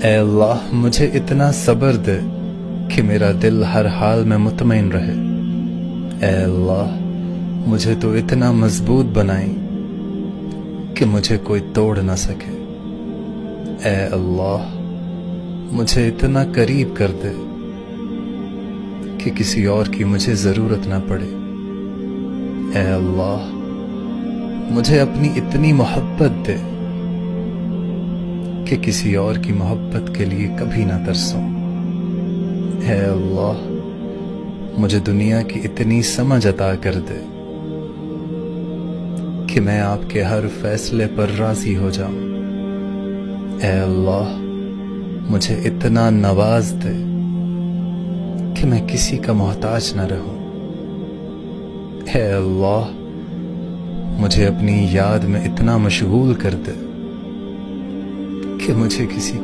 اے اللہ مجھے اتنا صبر دے کہ میرا دل ہر حال میں مطمئن رہے۔ اے اللہ مجھے تو اتنا مضبوط بنائی کہ مجھے کوئی توڑ نہ سکے۔ اے اللہ مجھے اتنا قریب کر دے کہ کسی اور کی مجھے ضرورت نہ پڑے۔ اے اللہ مجھے اپنی اتنی محبت دے کہ کسی اور کی محبت کے لیے کبھی نہ ترسوں۔ اے اللہ مجھے دنیا کی اتنی سمجھ عطا کر دے کہ میں آپ کے ہر فیصلے پر راضی ہو جاؤں۔ اے اللہ مجھے اتنا نواز دے کہ میں کسی کا محتاج نہ رہوں۔ اے اللہ مجھے اپنی یاد میں اتنا مشغول کر دے کہ مجھے کسی